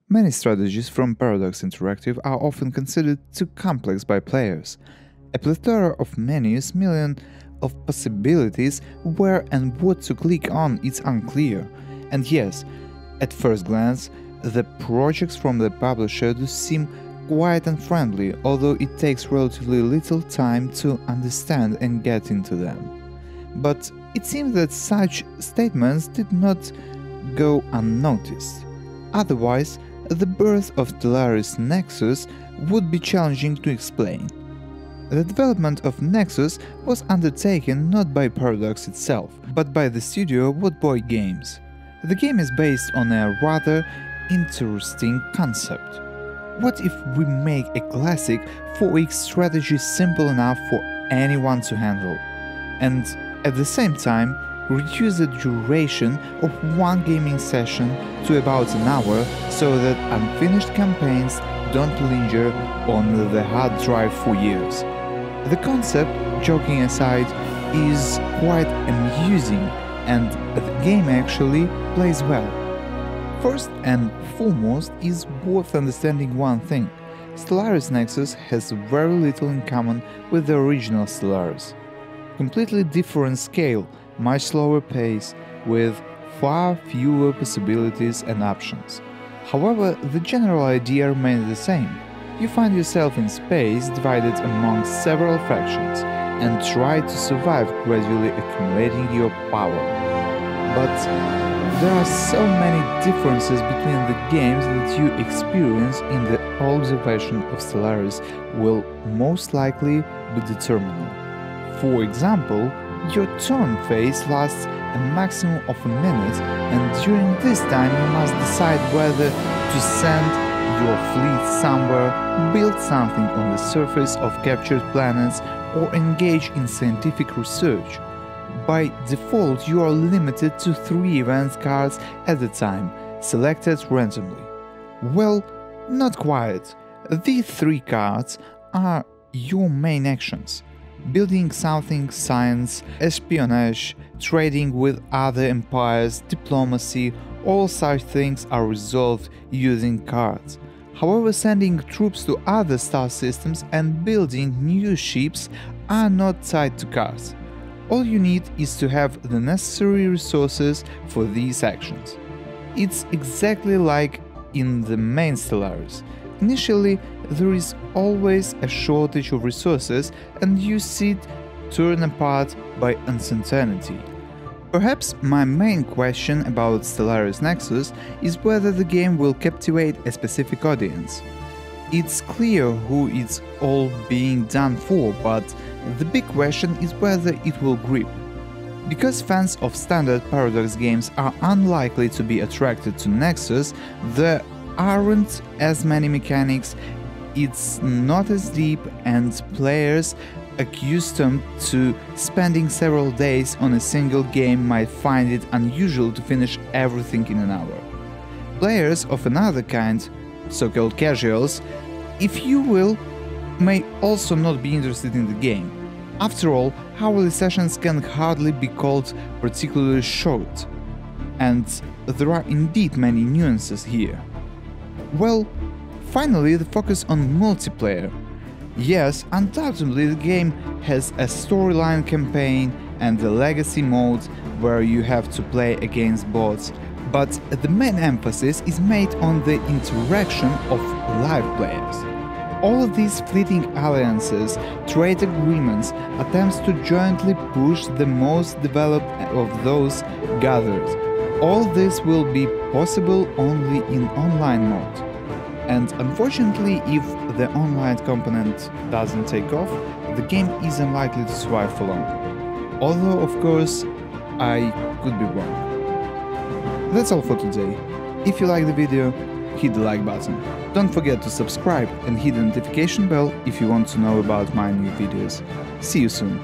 Many strategies from Paradox Interactive are often considered too complex by players. A plethora of menus, millions of possibilities, where and what to click on is unclear. And yes, at first glance, the projects from the publisher do seem quite unfriendly, although it takes relatively little time to understand and get into them. But it seems that such statements did not go unnoticed. Otherwise, the birth of Stellaris Nexus would be challenging to explain. The development of Nexus was undertaken not by Paradox itself, but by the studio Woodboy Games. The game is based on a rather interesting concept. What if we make a classic 4X strategy simple enough for anyone to handle, and at the same time reduce the duration of one gaming session to about an hour so that unfinished campaigns don't linger on the hard drive for years? The concept, joking aside, is quite amusing, and the game actually plays well. First and foremost is worth understanding one thing: Stellaris Nexus has very little in common with the original Stellaris. Completely different scale, much slower pace, with far fewer possibilities and options. However, the general idea remains the same. You find yourself in space divided among several factions and try to survive, gradually accumulating your power. But there are so many differences between the games that you experience in the observation of Stellaris will most likely be determinant. For example, your turn phase lasts a maximum of a minute, and during this time you must decide whether to send your fleet somewhere, build something on the surface of captured planets, or engage in scientific research. By default, you are limited to 3 event cards at a time, selected randomly. Well, not quite. These 3 cards are your main actions. Building something, science, espionage, trading with other empires, diplomacy, all such things are resolved using cards. However, sending troops to other star systems and building new ships are not tied to cards. All you need is to have the necessary resources for these actions. It's exactly like in the main Stellaris. Initially, there is always a shortage of resources and you sit torn apart by uncertainty. Perhaps my main question about Stellaris Nexus is whether the game will captivate a specific audience. It's clear who it's all being done for, but the big question is whether it will grip. Because fans of standard Paradox games are unlikely to be attracted to Nexus, there aren't as many mechanics, it's not as deep, and players accustomed to spending several days on a single game might find it unusual to finish everything in an hour. Players of another kind, so-called casuals, if you will, may also not be interested in the game. After all, hourly sessions can hardly be called particularly short, and there are indeed many nuances here. Well, finally, the focus on multiplayer. Yes, undoubtedly the game has a storyline campaign and a legacy mode where you have to play against bots, but the main emphasis is made on the interaction of live players. All of these fleeting alliances, trade agreements, attempts to jointly push the most developed of those gathered, all this will be possible only in online mode. And unfortunately, if the online component doesn't take off, the game is unlikely to survive for long. Although, of course, I could be wrong. That's all for today. If you like the video, hit the like button. Don't forget to subscribe and hit the notification bell if you want to know about my new videos. See you soon.